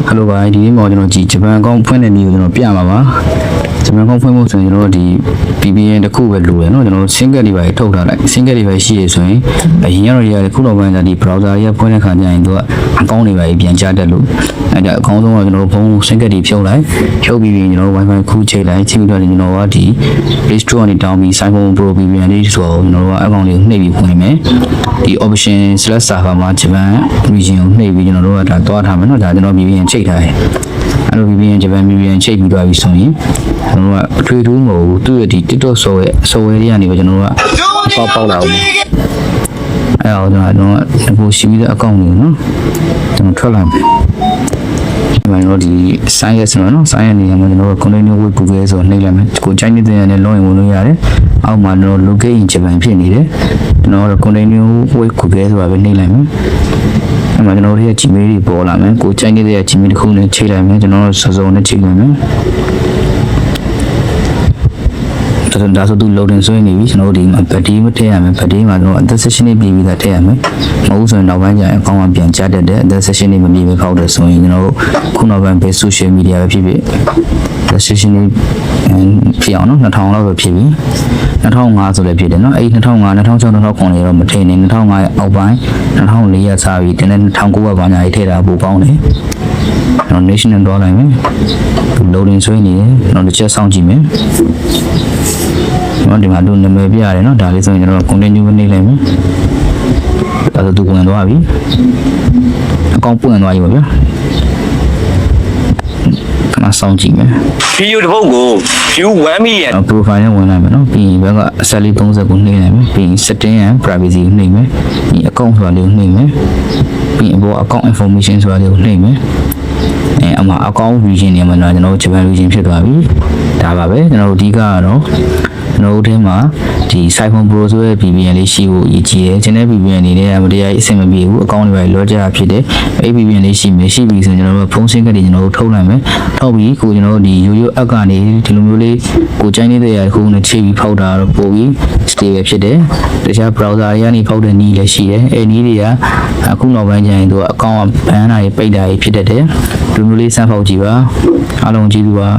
Hello ပါဒီနေ့မှာကျွန်တော်ဂျပန်အကောင့်ဖွင့်တဲ့နည်းကိုကျွန်တော်ပြမှာပါဂျပန်အကောင့်ဖွင့်ဖို့ဆိုရင်ကျွန်တော်ဒီ VPN တစ်ခုပဲလိုရနော်ကျွန်တော် single တွေပါထုတ်ထားလိုက် single တွေပဲရှိရဆိုရင်အရင်ကတော့ဒီခုတော့ပိုင်းဒီ browser တွေကဖွင့်တဲ့ခါကျရင်သူကအကောင့်တွေပါပြန်ကြားတက်လို့အဲဒါအကောင့်ဆုံးကကျွန်တော်ဖုန်း single တွေဖြုတ်လိုက်ဖြုတ်ပြီးကျွန်တော် Wi-Fi ခုချိန်လိုက်ချိန်ပြီးတော့ကျွန်တော်ကဒီ Play Store ကနေတောင်းပြီး iPhone Pro VPN လေးဆိုတော့ကျွန်တော်ကအကောင့်လေးကိုနှိပ်ပြီးဖွင့်မယ်ဒီ option/server မှာဂျပန် region ကိုနှိပ်ပြီးကျွန်တော်တို့ကဒါသွားထားမယ်နော်ဒါကျွန်တော် VPN ချိန်ထားတယ်အဲ့လို VPN ဂျပန် VPN ချိန်ပြီးတော့ပြီဆိုရင်ကျွန်တော်ကအထွေထူးမဟုတ်ဘူးသူ့ရဲ့ဒီ TikTok software တွေကနေပဲကျွန်တော်တို့ကပေါက်လာအောင်အဲ့တော့ကျွန်တော်ကပိုရှိပြီးတဲ့အကောင့်တွေနော်ကျွန်တော်ထွက်လာမယ်ကျွန်တော်ဒီ sign yes နော် sign ရနေမှာကျွန်တော် continue with Google ဆိုနှိပ်လိုက်မယ်ကိုချိန်နေတဲ့နေနဲ့ login ဝင်လို့ရတယ်အောက်မှာကျွန်တော် locate in Japan ဖြစ်နေတယ်ကျွန်တော် continue with Google ဆိုတာပဲနှိပ်လိုက်မယ်အဲ့မှာကျွန်တော်တို့ရဲ့ Gmail တွေပေါ်လာမယ်ကိုချိန်နေတဲ့ Gmail တစ်ခုနဲ့ချိန်လိုက်မယ်ကျွန်တော်စုံစုံနဲ့ချိန်လိုက်မယ်ဒါဆိုသူ loading ဆွဲနေပြီကျွန်တော်တို့ဒီမှာ battery မထည့်ရမယ် battery မှာကျွန်တော်အသက် session နဲ့ပြည်ပြီးသားထည့်ရမယ်မဟုတ်ဆိုရင်နောက်ပိုင်းကျရင်အကောင့်ကပြန်ကျတတ်တယ်အသက် session နဲ့မပြည်ပဲခောက်တယ်ဆိုရင်ကျွန်တော်တို့ခုနောက်ပိုင်းပဲ social media ပဲဖြစ်ဖြစ် session နဲ့ဖြစ်အောင်နော်2000လောက်ပဲဖြစ်ပြီ2005ဆိုလည်းဖြစ်တယ်နော်အဲ့2005 2006 2009တွေတော့မထည့်နဲ့2005ရဲ့အောက်ပိုင်း2004ရစပြီးတင်းနဲ့1900ကဘာညာရေးထည့်တာပိုကောင်းတယ်ကျွန်တော် national တော့လိုက်မယ် loading ဆွဲနေတယ်ကျွန်တော်တစ်ချက်စောင့်ကြည့်မယ်ဒီမှာသူနာမည်ပြရတယ်နော်ဒါလေးဆိုရင်ကျွန်တော် continue နေလိုက်မယ်ဒါဆိုသူဝင်သွားပြီအကောင့်ပွင့်သွားပြီပါဗျာခဏစောင့်ကြည့်မယ် video တစ်ပုဒ်ကို view 1 million profile နဲ့ဝင်လိုက်မယ်နော်ပြီးရင်ဘက်က salary 30ကိုနှိပ်လိုက်မယ်ပြီးရင် setting and privacy ကိုနှိပ်မယ်ပြီး account ဆိုတာလေးကိုနှိပ်မယ်ပြီးရင်အပေါ် account information ဆိုတာလေးကိုနှိပ်မယ်အမ account region နေမှာတော့ကျွန်တော်ဂျပန် region ဖြစ်သွားပြီဒါပါပဲကျွန်တော်တို့အဓိကကတော့ကျွန်တော်တို့ထဲမှာဒီ iPhone Pro ဆိုတဲ့ VPN လေးရှိဖို့အရေးကြီးတယ်။ကျွန်တော် VPN အနေနဲ့မတရားအဆင်မပြေဘူးအကောင့်တွေပဲလောကြတာဖြစ်တယ်။အဲ့ VPN လေးရှိမယ်ရှိပြီဆိုရင်ကျွန်တော်တို့ဖုန်းဆင်းကတ်တွေကျွန်တော်တို့ထုတ်လိုက်မယ်။ထုတ်ပြီးကိုကျွန်တော်တို့ဒီ YoYo app ကနေဒီလိုမျိုးလေးကိုကြိုင်းနေတဲ့ရာတစ်ခုနဲ့ချိန်ပြီးဖောက်တာတော့ပိုပြီး stable ဖြစ်တယ်။တခြား browser တွေကနေဖောက်တဲ့နည်းလည်းရှိတယ်။အဲ့နည်းတွေကအခုနောက်ပိုင်းကျရင်သူအကောင့်ကဘန်တာတွေပိတ်တာတွေဖြစ်တတ်တယ်။ဒီလိုမျိုးလေးစမ်းဖောက်ကြည့်ပါ။အားလုံးကြည့်လို့ပါ